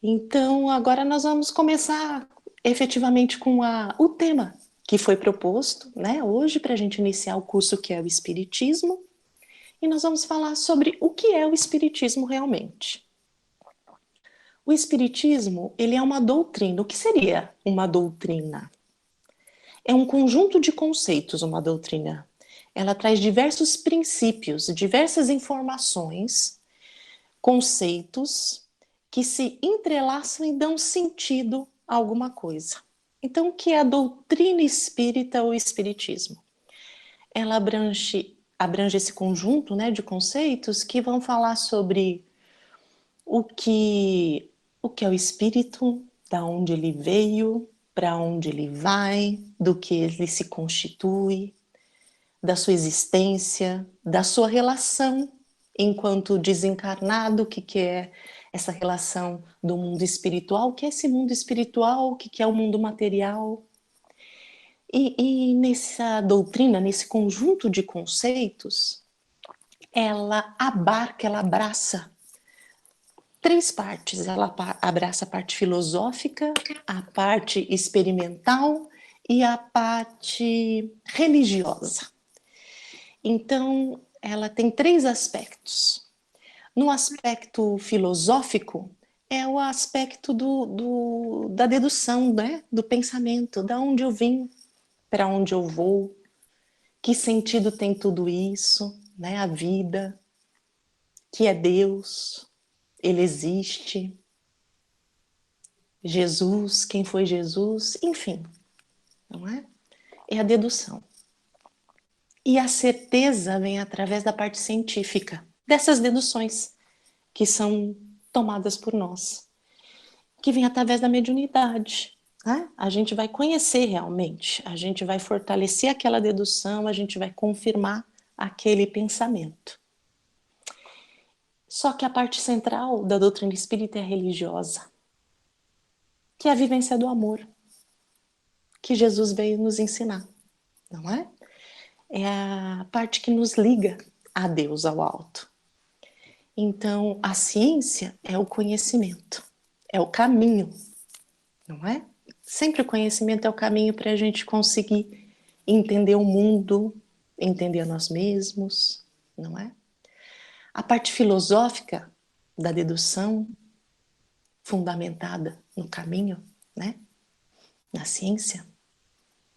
Então, agora nós vamos começar efetivamente com o tema que foi proposto, né, hoje para a gente iniciar o curso que é o Espiritismo, e nós vamos falar sobre o que é o Espiritismo realmente. O Espiritismo, ele é uma doutrina. O que seria uma doutrina? É um conjunto de conceitos, uma doutrina. Ela traz diversos princípios, diversas informações, conceitos que se entrelaçam e dão sentido a alguma coisa. Então, o que é a doutrina espírita ou espiritismo? Ela abrange esse conjunto, né, de conceitos que vão falar sobre o que, o que é o espírito, da onde ele veio, para onde ele vai, do que ele se constitui, da sua existência, da sua relação enquanto desencarnado, o que é essa relação do mundo espiritual, o que é esse mundo espiritual, o que é o mundo material. E nessa doutrina, nesse conjunto de conceitos, ela abarca, ela abraça três partes. Ela abraça a parte filosófica, a parte experimental e a parte religiosa. Então, ela tem três aspectos. No aspecto filosófico, é o aspecto da dedução, né? Do pensamento, da onde eu vim, para onde eu vou, que sentido tem tudo isso, né? A vida, que é Deus, Ele existe, Jesus, quem foi Jesus, enfim, não é? É a dedução. E a certeza vem através da parte científica, dessas deduções que são tomadas por nós, que vem através da mediunidade. Né? A gente vai conhecer realmente, a gente vai fortalecer aquela dedução, a gente vai confirmar aquele pensamento. Só que a parte central da doutrina espírita é religiosa, que é a vivência do amor, que Jesus veio nos ensinar, não é? É a parte que nos liga a Deus, ao alto. Então, a ciência é o conhecimento, é o caminho, não é? Sempre o conhecimento é o caminho para a gente conseguir entender o mundo, entender a nós mesmos, não é? A parte filosófica da dedução, fundamentada no caminho, né? Na ciência,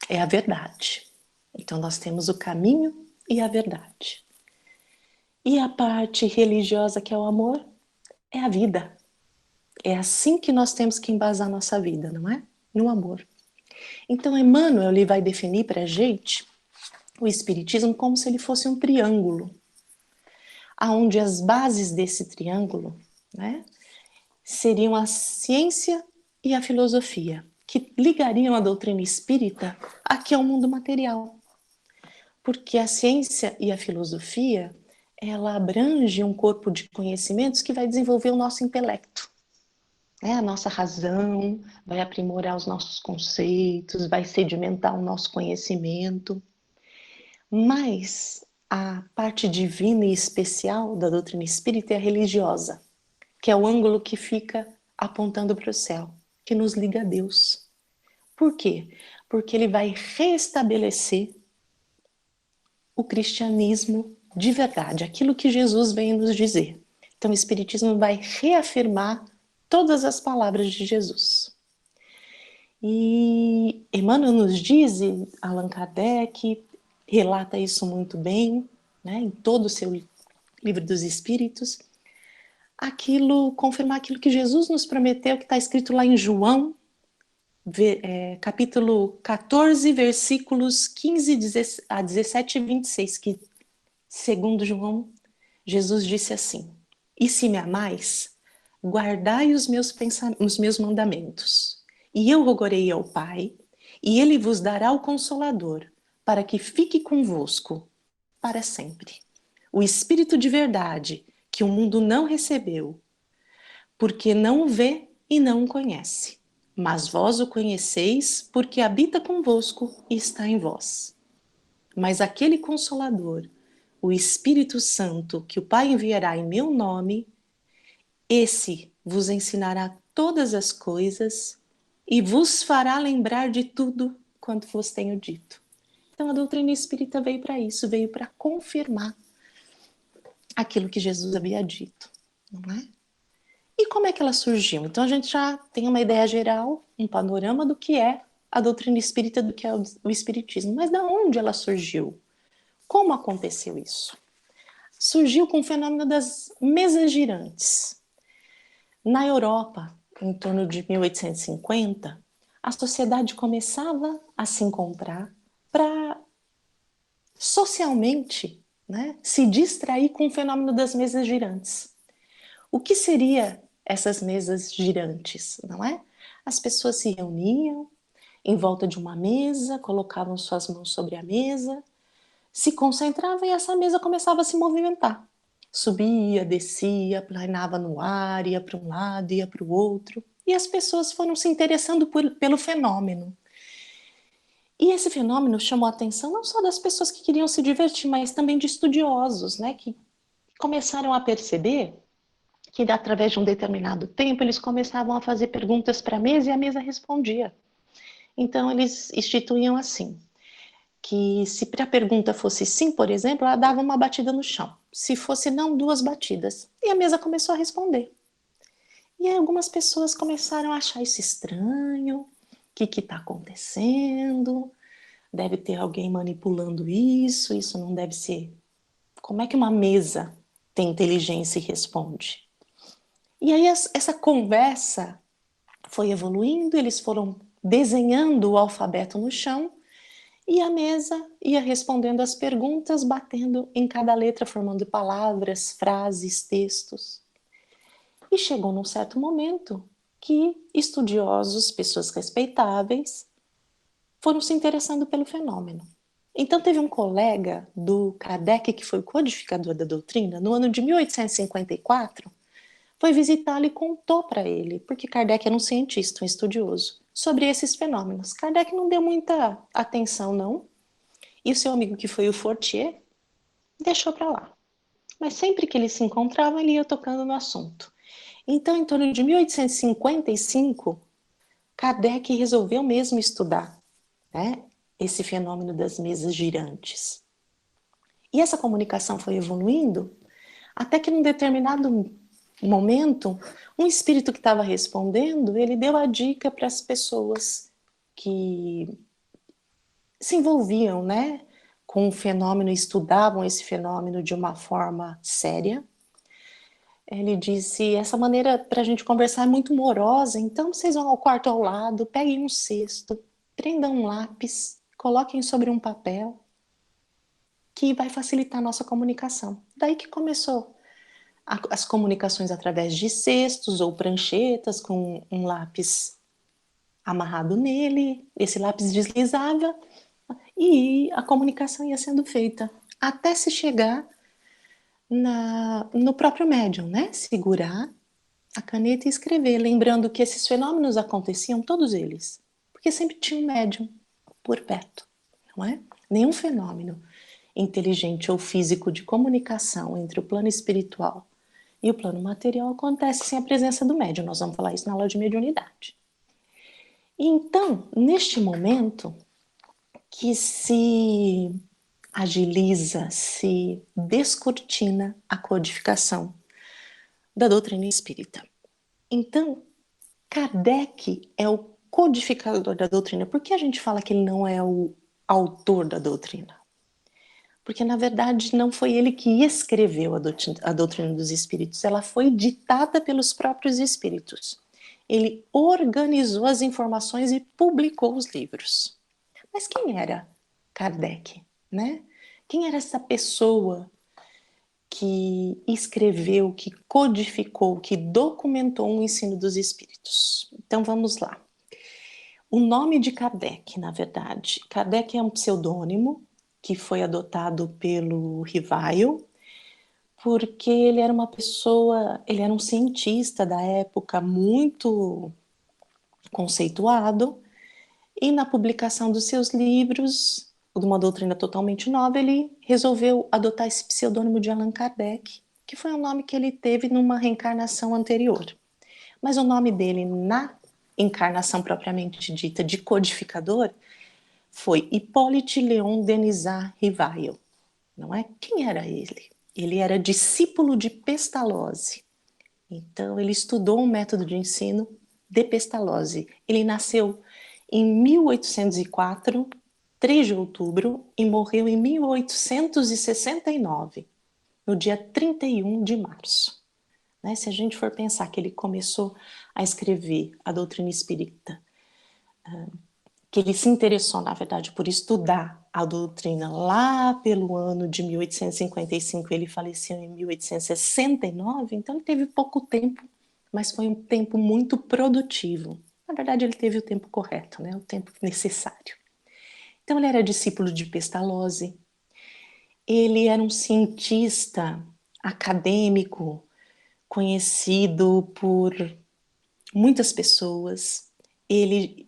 é a verdade. Então nós temos o caminho e a verdade. E a parte religiosa, que é o amor, é a vida. É assim que nós temos que embasar nossa vida, não é? No amor. Então Emmanuel ele vai definir para a gente o Espiritismo como se ele fosse um triângulo, aonde as bases desse triângulo, né, seriam a ciência e a filosofia, que ligariam a doutrina espírita aqui ao mundo material. Porque a ciência e a filosofia, ela abrange um corpo de conhecimentos que vai desenvolver o nosso intelecto, né? A nossa razão, vai aprimorar os nossos conceitos, vai sedimentar o nosso conhecimento. Mas a parte divina e especial da doutrina espírita é a religiosa, que é o ângulo que fica apontando para o céu, que nos liga a Deus. Por quê? Porque ele vai restabelecer o cristianismo de verdade, aquilo que Jesus veio nos dizer. Então o Espiritismo vai reafirmar todas as palavras de Jesus. E Emmanuel nos diz, e Allan Kardec relata isso muito bem, né, em todo o seu livro dos Espíritos, confirmar aquilo que Jesus nos prometeu, que está escrito lá em João, capítulo 14, versículos 15 a 17 e 26, que, segundo João, Jesus disse assim: E se me amais, guardai os meus mandamentos, e eu rogarei ao Pai, e ele vos dará o Consolador, para que fique convosco para sempre. O Espírito de verdade, que o mundo não recebeu, porque não o vê e não o conhece. Mas vós o conheceis, porque habita convosco e está em vós. Mas aquele Consolador, o Espírito Santo, que o Pai enviará em meu nome, esse vos ensinará todas as coisas e vos fará lembrar de tudo quanto vos tenho dito. Então a doutrina espírita veio para isso, veio para confirmar aquilo que Jesus havia dito, não é? E como é que ela surgiu? Então a gente já tem uma ideia geral, um panorama do que é a doutrina espírita, do que é o espiritismo. Mas de onde ela surgiu? Como aconteceu isso? Surgiu com o fenômeno das mesas girantes. Na Europa, em torno de 1850, a sociedade começava a se encontrar para socialmente, né, se distrair com o fenômeno das mesas girantes. O que seria essas mesas girantes, não é? As pessoas se reuniam em volta de uma mesa, colocavam suas mãos sobre a mesa, se concentravam e essa mesa começava a se movimentar. Subia, descia, planava no ar, ia para um lado, ia para o outro. E as pessoas foram se interessando pelo fenômeno. E esse fenômeno chamou a atenção não só das pessoas que queriam se divertir, mas também de estudiosos, né, que começaram a perceber que através de um determinado tempo eles começavam a fazer perguntas para a mesa e a mesa respondia. Então eles instituíam assim, que se a pergunta fosse sim, por exemplo, ela dava uma batida no chão. Se fosse não, duas batidas. E a mesa começou a responder. E aí algumas pessoas começaram a achar isso estranho, o que está acontecendo? Deve ter alguém manipulando isso não deve ser. Como é que uma mesa tem inteligência e responde? E aí essa conversa foi evoluindo, eles foram desenhando o alfabeto no chão e a mesa ia respondendo as perguntas, batendo em cada letra, formando palavras, frases, textos. E chegou num certo momento que estudiosos, pessoas respeitáveis, foram se interessando pelo fenômeno. Então teve um colega do Kardec, que foi o codificador da doutrina, no ano de 1854, foi visitá-lo e contou para ele, porque Kardec era um cientista, um estudioso, sobre esses fenômenos. Kardec não deu muita atenção, não, e o seu amigo, que foi o Fortier, deixou para lá. Mas sempre que eles se encontravam, ele ia tocando no assunto. Então, em torno de 1855, Kardec resolveu mesmo estudar, né, esse fenômeno das mesas girantes. E essa comunicação foi evoluindo até que num determinado momento, um espírito que estava respondendo, ele deu a dica para as pessoas que se envolviam, né, com o fenômeno, estudavam esse fenômeno de uma forma séria. Ele disse, essa maneira para a gente conversar é muito morosa, então vocês vão ao quarto ao lado, peguem um cesto, prendam um lápis, coloquem sobre um papel, que vai facilitar a nossa comunicação. Daí que começou as comunicações através de cestos ou pranchetas com um lápis amarrado nele, esse lápis deslizava e a comunicação ia sendo feita até se chegar no próprio médium, né? Segurar a caneta e escrever, lembrando que esses fenômenos aconteciam, todos eles, porque sempre tinha um médium por perto, não é? Nenhum fenômeno inteligente ou físico de comunicação entre o plano espiritual e o plano material acontece sem a presença do médium. Nós vamos falar isso na aula de mediunidade. Então, neste momento que se agiliza, se descortina a codificação da doutrina espírita. Então, Kardec é o codificador da doutrina. Por que a gente fala que ele não é o autor da doutrina? Porque, na verdade, não foi ele que escreveu a doutrina dos espíritos, ela foi ditada pelos próprios espíritos. Ele organizou as informações e publicou os livros. Mas quem era Kardec, né? Quem era essa pessoa que escreveu, que codificou, que documentou o ensino dos espíritos? Então vamos lá. O nome de Kardec, na verdade, Kardec é um pseudônimo que foi adotado pelo Rivaio, porque ele era uma pessoa, ele era um cientista da época muito conceituado, e na publicação dos seus livros, de uma doutrina totalmente nova, ele resolveu adotar esse pseudônimo de Allan Kardec, que foi um nome que ele teve numa reencarnação anterior. Mas o nome dele na encarnação propriamente dita de codificador foi Hippolyte Léon Denisard Rivail, não é? Quem era ele? Ele era discípulo de Pestalozzi. Então, ele estudou um método de ensino de Pestalozzi. Ele nasceu em 1804, 3 de outubro, e morreu em 1869, no dia 31 de março. Né? Se a gente for pensar que ele começou a escrever a doutrina espírita, que ele se interessou, na verdade, por estudar a doutrina lá pelo ano de 1855, ele faleceu em 1869, então ele teve pouco tempo, mas foi um tempo muito produtivo. Na verdade, ele teve o tempo correto, né? O tempo necessário. Então, ele era discípulo de Pestalozzi, ele era um cientista acadêmico, conhecido por muitas pessoas. Ele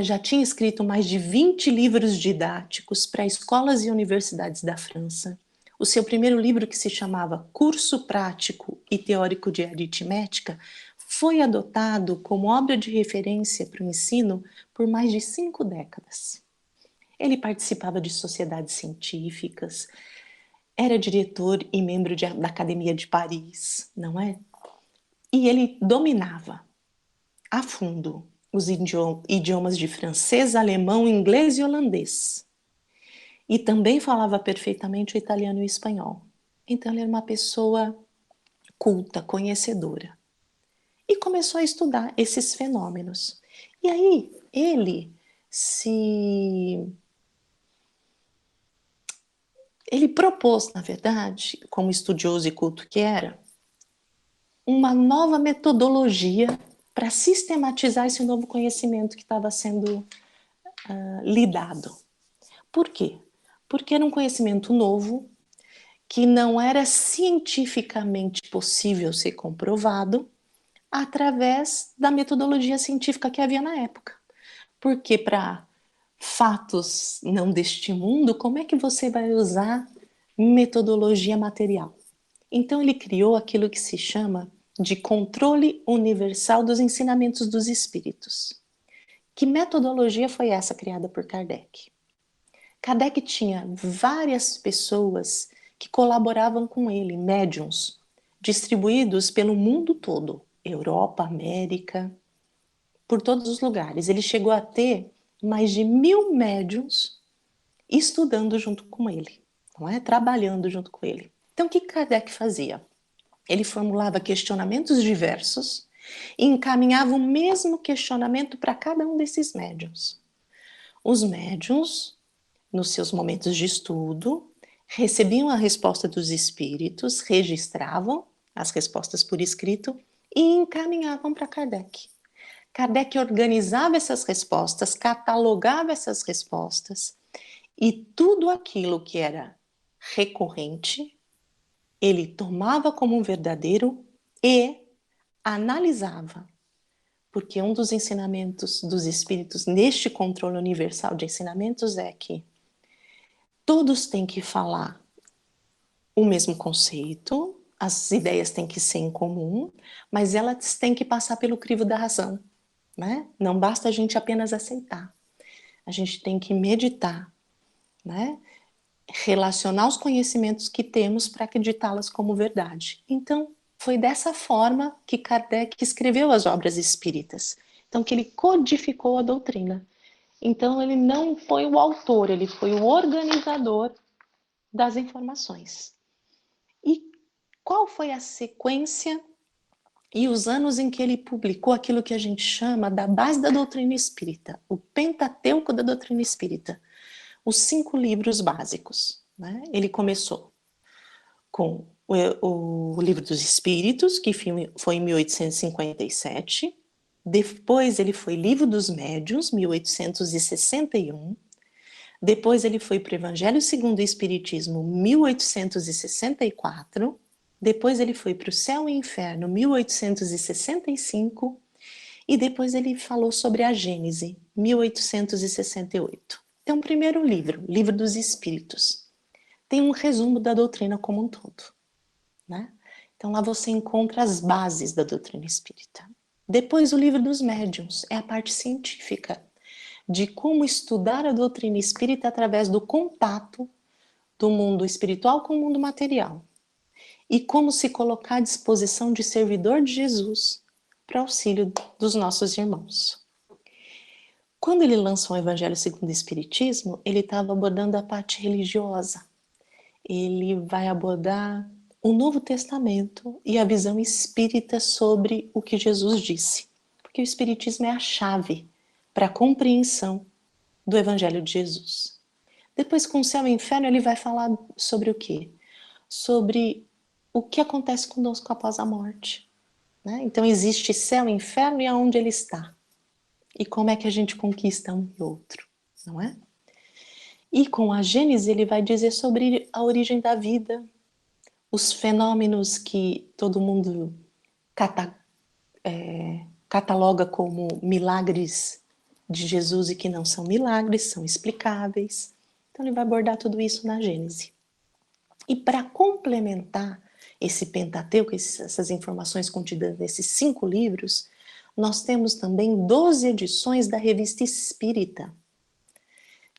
já tinha escrito mais de 20 livros didáticos para escolas e universidades da França. O seu primeiro livro, que se chamava Curso Prático e Teórico de Aritmética, foi adotado como obra de referência para o ensino por mais de 5 décadas. Ele participava de sociedades científicas, era diretor e membro da Academia de Paris, não é? E ele dominava a fundo os idiomas de francês, alemão, inglês e holandês. E também falava perfeitamente o italiano e o espanhol. Então ele era uma pessoa culta, conhecedora. E começou a estudar esses fenômenos. E aí ele propôs, na verdade, como estudioso e culto que era, uma nova metodologia para sistematizar esse novo conhecimento que estava sendo lidado. Por quê? Porque era um conhecimento novo, que não era cientificamente possível ser comprovado através da metodologia científica que havia na época. Porque para fatos não deste mundo, como é que você vai usar metodologia material? Então ele criou aquilo que se chama de controle universal dos ensinamentos dos espíritos. Que metodologia foi essa criada por Kardec? Kardec tinha várias pessoas que colaboravam com ele, médiuns, distribuídos pelo mundo todo, Europa, América, por todos os lugares. Ele chegou a ter mais de 1000 médiuns estudando junto com ele, não é? Trabalhando junto com ele. Então, o que Kardec fazia? Ele formulava questionamentos diversos e encaminhava o mesmo questionamento para cada um desses médiuns. Os médiuns, nos seus momentos de estudo, recebiam a resposta dos espíritos, registravam as respostas por escrito e encaminhavam para Kardec. Kardec organizava essas respostas, catalogava essas respostas e tudo aquilo que era recorrente, ele tomava como um verdadeiro e analisava. Porque um dos ensinamentos dos espíritos neste controle universal de ensinamentos é que todos têm que falar o mesmo conceito, as ideias têm que ser em comum, mas elas têm que passar pelo crivo da razão, né? Não basta a gente apenas aceitar. A gente tem que meditar, né? Relacionar os conhecimentos que temos para acreditá-las como verdade. Então, foi dessa forma que Kardec escreveu as obras espíritas. Então, que ele codificou a doutrina. Então, ele não foi o autor, ele foi o organizador das informações. E qual foi a sequência e os anos em que ele publicou aquilo que a gente chama da base da doutrina espírita, o Pentateuco da doutrina espírita, os 5 livros básicos, né? Ele começou com o Livro dos Espíritos, que foi em 1857, depois ele foi Livro dos Médiuns, 1861, depois ele foi para o Evangelho segundo o Espiritismo, 1864, depois ele foi para o Céu e Inferno, 1865, e depois ele falou sobre a Gênese, 1868. Então, o primeiro livro, Livro dos Espíritos, tem um resumo da doutrina como um todo, né? Então, lá você encontra as bases da doutrina espírita. Depois o livro dos médiuns, é a parte científica, de como estudar a doutrina espírita através do contato do mundo espiritual com o mundo material. E como se colocar à disposição de servidor de Jesus para auxílio dos nossos irmãos. Quando ele lançou o Evangelho segundo o Espiritismo, ele estava abordando a parte religiosa. Ele vai abordar o Novo Testamento e a visão espírita sobre o que Jesus disse. Porque o Espiritismo é a chave para a compreensão do Evangelho de Jesus. Depois, com o céu e o inferno, ele vai falar sobre o quê? Sobre o que acontece conosco após a morte. Né? Então, existe céu e inferno e aonde ele está. E como é que a gente conquista um e outro, não é? E com a Gênese ele vai dizer sobre a origem da vida, os fenômenos que todo mundo cataloga como milagres de Jesus e que não são milagres, são explicáveis. Então ele vai abordar tudo isso na Gênese. E para complementar esse Pentateuco, essas informações contidas nesses 5 livros, nós temos também 12 edições da Revista Espírita,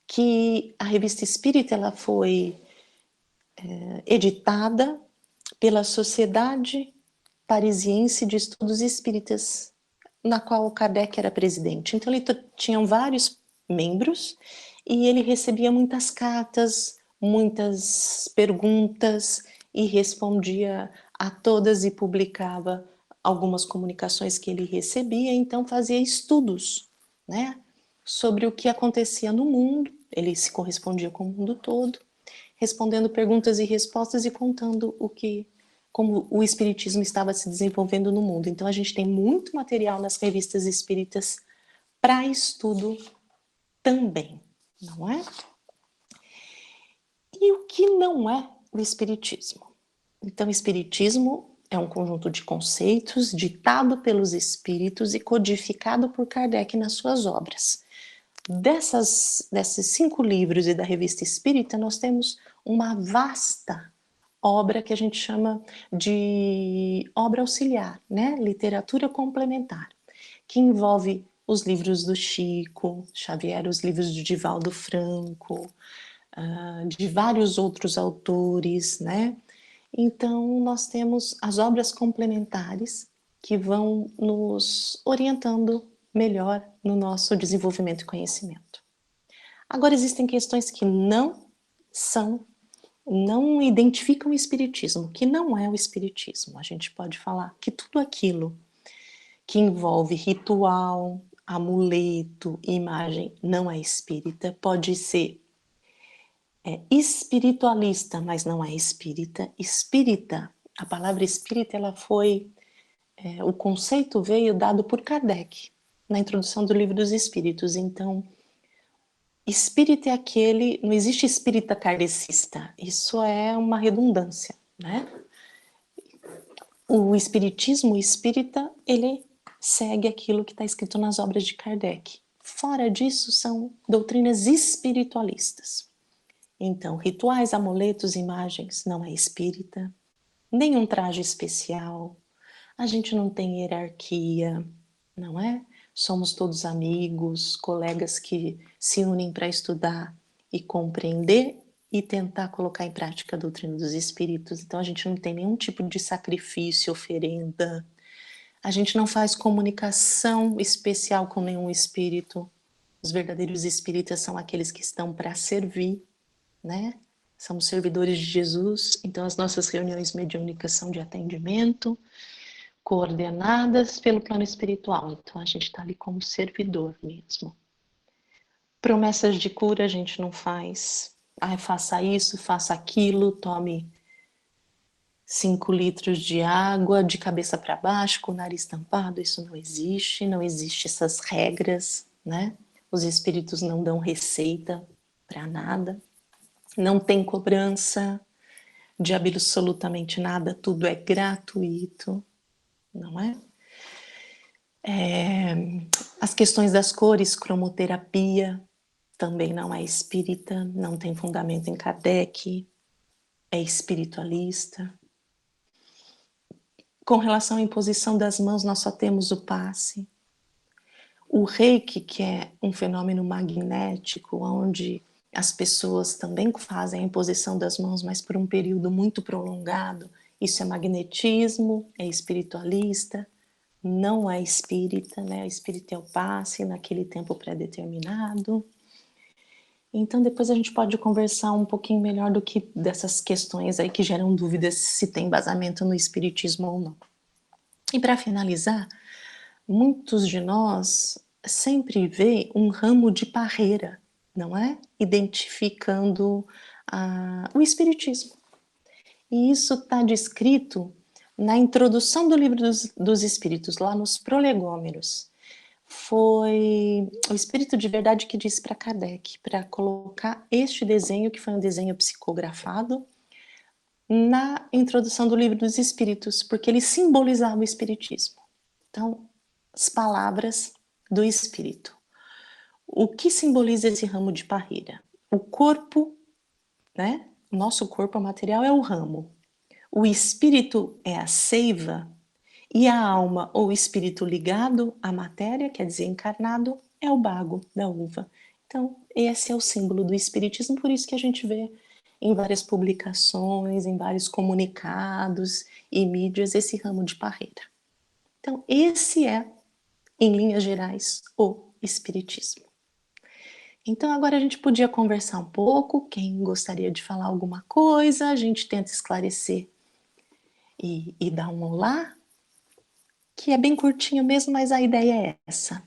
que a Revista Espírita ela foi editada pela Sociedade Parisiense de Estudos Espíritas, na qual o Kardec era presidente. Então ele tinham vários membros e ele recebia muitas cartas, muitas perguntas e respondia a todas e publicava algumas comunicações que ele recebia, então fazia estudos, né, sobre o que acontecia no mundo, ele se correspondia com o mundo todo, respondendo perguntas e respostas e contando como o espiritismo estava se desenvolvendo no mundo. Então a gente tem muito material nas revistas espíritas para estudo também, não é? E o que não é o espiritismo? Então o espiritismo é um conjunto de conceitos ditado pelos espíritos e codificado por Kardec nas suas obras. Desses 5 livros e da Revista Espírita, nós temos uma vasta obra que a gente chama de obra auxiliar, né? Literatura complementar, que envolve os livros do Chico Xavier, os livros de Divaldo Franco, de vários outros autores, né? Então, nós temos as obras complementares que vão nos orientando melhor no nosso desenvolvimento e conhecimento. Agora, existem questões que não identificam o espiritismo, que não é o espiritismo. A gente pode falar que tudo aquilo que envolve ritual, amuleto, imagem, não é espírita, pode ser espiritualista, mas não é espírita. Espírita, a palavra espírita, ela foi, o conceito veio dado por Kardec, na introdução do Livro dos Espíritos. Então, espírita é aquele, não existe espírita kardecista, isso é uma redundância, né? O espiritismo espírita, ele segue aquilo que está escrito nas obras de Kardec. Fora disso, são doutrinas espiritualistas. Então, rituais, amuletos, imagens, não é espírita, nenhum traje especial, a gente não tem hierarquia, não é? Somos todos amigos, colegas que se unem para estudar e compreender e tentar colocar em prática a doutrina dos espíritos. Então a gente não tem nenhum tipo de sacrifício, oferenda, a gente não faz comunicação especial com nenhum espírito. Os verdadeiros espíritas são aqueles que estão para servir, né? Somos servidores de Jesus, então as nossas reuniões mediúnicas são de atendimento, coordenadas pelo plano espiritual. Então a gente está ali como servidor mesmo. Promessas de cura a gente não faz. Faça isso, faça aquilo, tome 5 litros de água de cabeça para baixo, com o nariz tampado. Isso não existe, não existe essas regras, né? Os espíritos não dão receita para nada. Não tem cobrança de absolutamente nada, tudo é gratuito, não é? As questões das cores, cromoterapia, também não é espírita, não tem fundamento em Kardec, é espiritualista. Com relação à imposição das mãos, nós só temos o passe. O reiki, que é um fenômeno magnético, onde as pessoas também fazem a imposição das mãos, mas por um período muito prolongado, isso é magnetismo, é espiritualista, não é espírita, né? O espírita é o passe naquele tempo pré-determinado. Então depois a gente pode conversar um pouquinho melhor do que dessas questões aí que geram dúvidas se tem embasamento no espiritismo ou não. E para finalizar, muitos de nós sempre vê um ramo de parreira, não é? Identificando o espiritismo. E isso está descrito na introdução do livro dos Espíritos, lá nos prolegômenos. Foi o Espírito de Verdade que disse para Kardec, para colocar este desenho, que foi um desenho psicografado, na introdução do livro dos Espíritos, porque ele simbolizava o espiritismo. Então, as palavras do Espírito. O que simboliza esse ramo de parreira? O corpo, né? Nosso corpo material é o ramo. O espírito é a seiva e a alma ou espírito ligado à matéria, quer dizer, encarnado, é o bago da uva. Então, esse é o símbolo do espiritismo, por isso que a gente vê em várias publicações, em vários comunicados e mídias esse ramo de parreira. Então, esse é, em linhas gerais, o espiritismo. Então, agora a gente podia conversar um pouco, quem gostaria de falar alguma coisa, a gente tenta esclarecer e dar um olá, que é bem curtinho mesmo, mas a ideia é essa,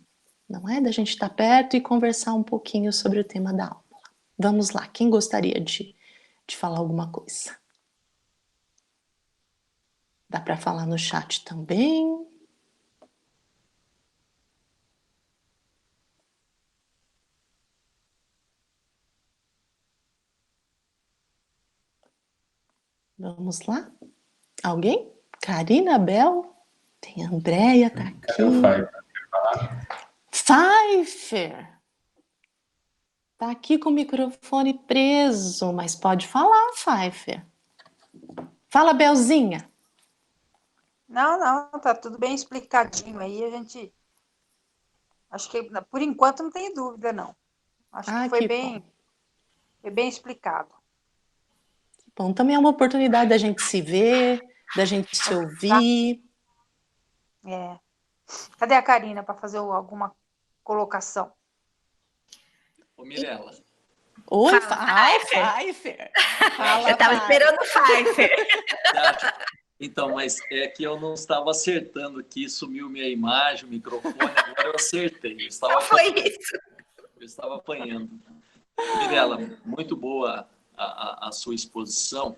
não é? Da gente estar perto e conversar um pouquinho sobre o tema da aula. Vamos lá, quem gostaria de falar alguma coisa? Dá para falar no chat também. Vamos lá? Alguém? Karina, Bel? Tem a Andréia, tá aqui. Pfeiffer! Tá aqui com o microfone preso, mas pode falar, Pfeiffer. Fala, Belzinha. Não, tá tudo bem explicadinho aí, a gente... Acho que, por enquanto, não tem dúvida, não. Acho que foi bem explicado. Bom, também é uma oportunidade da gente se ver, da gente se ouvir. É. Cadê a Karina para fazer alguma colocação? Ô, Mirella. Oi, Pfeiffer. Eu estava esperando o Pfeiffer. Então, mas é que eu não estava acertando aqui, sumiu minha imagem, o microfone, agora eu acertei. Não foi isso. Eu estava apanhando. Mirella, muito boa a sua exposição.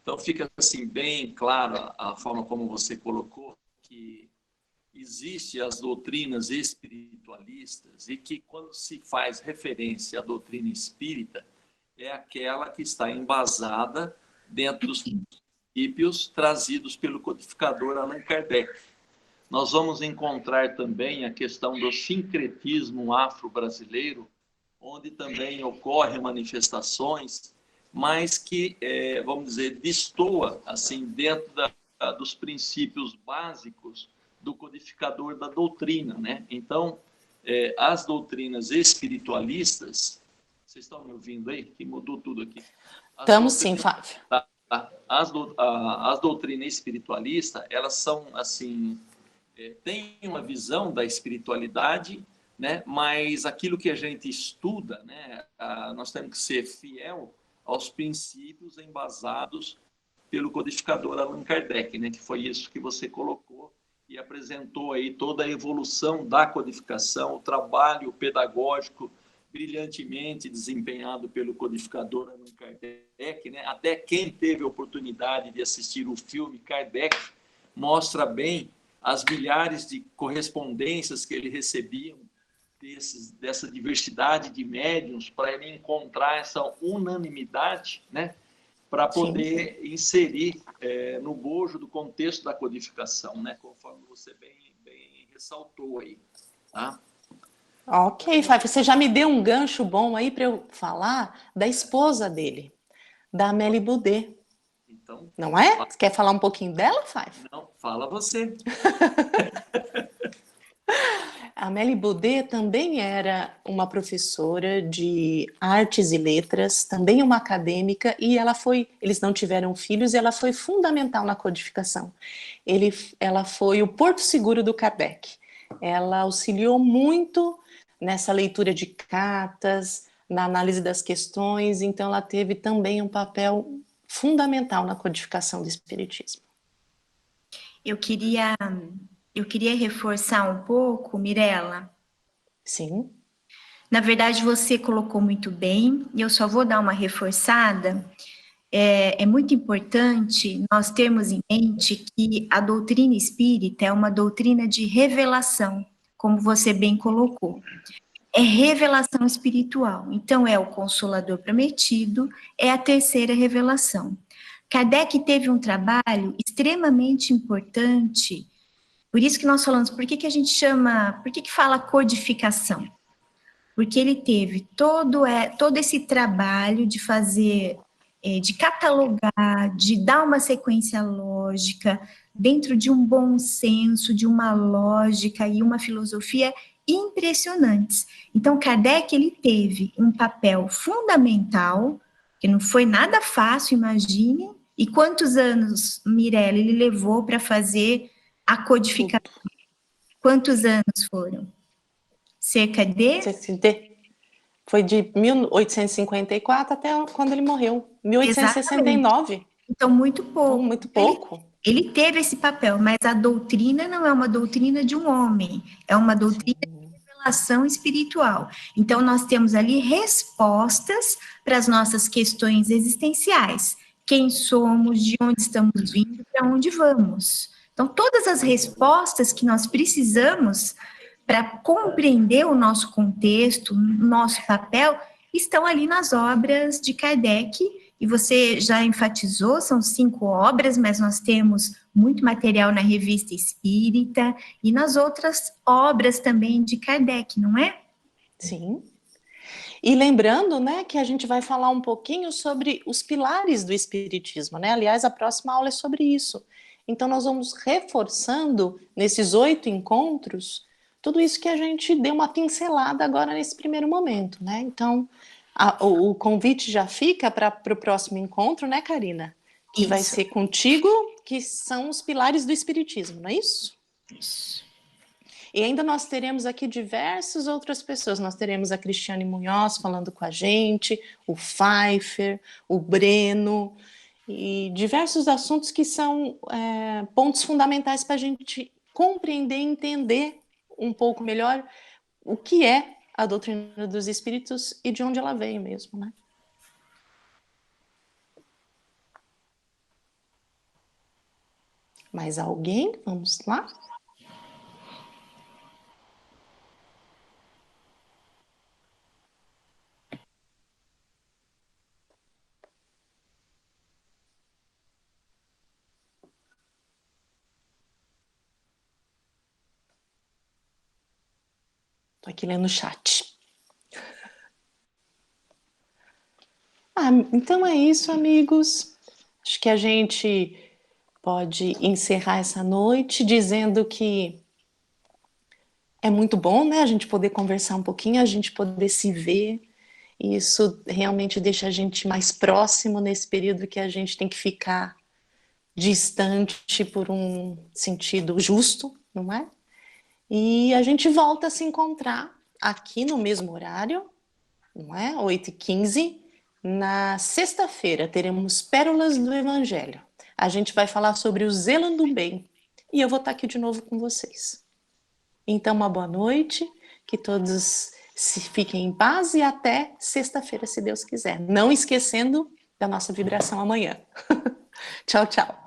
Então, fica assim bem claro a forma como você colocou, que existem as doutrinas espiritualistas e que, quando se faz referência à doutrina espírita, é aquela que está embasada dentro dos princípios trazidos pelo codificador Allan Kardec. Nós vamos encontrar também a questão do sincretismo afro-brasileiro, onde também ocorrem manifestações, mas que, vamos dizer, destoa assim, dentro dos princípios básicos do codificador da doutrina, né? Então, as doutrinas espiritualistas, vocês estão me ouvindo aí? Que mudou tudo aqui. Estamos sim, Fábio. As doutrinas espiritualistas, elas são assim, têm uma visão da espiritualidade, né? Mas aquilo que a gente estuda, né? Nós temos que ser fiel aos princípios embasados pelo codificador Allan Kardec, né? Que foi isso que você colocou e apresentou aí toda a evolução da codificação, o trabalho pedagógico brilhantemente desempenhado pelo codificador Allan Kardec, né? Até quem teve a oportunidade de assistir o filme Kardec mostra bem as milhares de correspondências que ele recebia dessa diversidade de médiuns para ele encontrar essa unanimidade, né? Para poder inserir no bojo do contexto da codificação, né? Conforme você bem ressaltou aí, tá? Ok, Fábio, você já me deu um gancho bom aí para eu falar da esposa dele, da Amélie Boudet. Então, não é? Você quer falar um pouquinho dela, Five? Não, fala você. A Amélie Baudet também era uma professora de artes e letras, também uma acadêmica, e eles não tiveram filhos, e ela foi fundamental na codificação. Ela foi o porto seguro do Kardec. Ela auxiliou muito nessa leitura de cartas, na análise das questões, então ela teve também um papel fundamental na codificação do Espiritismo. Eu queria reforçar um pouco, Mirela. Sim. Na verdade, você colocou muito bem, e eu só vou dar uma reforçada. É muito importante nós termos em mente que a doutrina espírita é uma doutrina de revelação, como você bem colocou. É revelação espiritual. Então, é o Consolador Prometido, é a terceira revelação. Kardec teve um trabalho extremamente importante, por isso que nós falamos, por que a gente chama, por que fala codificação? Porque ele teve todo esse trabalho de fazer, de catalogar, de dar uma sequência lógica, dentro de um bom senso, de uma lógica e uma filosofia impressionantes. Então, Kardec, ele teve um papel fundamental, que não foi nada fácil, imagine, e quantos anos, Mirella, ele levou para fazer a codificação? Quantos anos foram? Cerca de... Foi de 1854 até quando ele morreu, 1869. Exatamente. Então, muito pouco. Então, muito pouco. Ele teve esse papel, mas a doutrina não é uma doutrina de um homem, é uma doutrina de revelação espiritual. Então, nós temos ali respostas para as nossas questões existenciais. Quem somos, de onde estamos vindo, para onde vamos. Então, todas as respostas que nós precisamos para compreender o nosso contexto, o nosso papel, estão ali nas obras de Kardec. E você já enfatizou, são 5 obras, mas nós temos muito material na Revista Espírita e nas outras obras também de Kardec, não é? Sim. E lembrando, né, que a gente vai falar um pouquinho sobre os pilares do Espiritismo, né? Aliás, a próxima aula é sobre isso. Então, nós vamos reforçando, nesses 8 encontros, tudo isso que a gente deu uma pincelada agora nesse primeiro momento, né? Então, o convite já fica para o próximo encontro, né, Karina? Que isso. Vai ser contigo, que são os pilares do Espiritismo, não é isso? Isso. E ainda nós teremos aqui diversas outras pessoas. Nós teremos a Cristiane Munhoz falando com a gente, o Pfeiffer, o Breno, e diversos assuntos que são pontos fundamentais para a gente compreender e entender um pouco melhor o que é a doutrina dos espíritos e de onde ela veio mesmo, né? Mais alguém? Vamos lá? Estou aqui lendo o chat. Então é isso, amigos. Acho que a gente pode encerrar essa noite dizendo que é muito bom, né, a gente poder conversar um pouquinho, a gente poder se ver, e isso realmente deixa a gente mais próximo nesse período que a gente tem que ficar distante por um sentido justo, não é? E a gente volta a se encontrar aqui no mesmo horário, não é? 8h15, na sexta-feira teremos Pérolas do Evangelho. A gente vai falar sobre o zelo do bem, e eu vou estar aqui de novo com vocês. Então, uma boa noite, que todos fiquem em paz e até sexta-feira, se Deus quiser. Não esquecendo da nossa vibração amanhã. Tchau, tchau.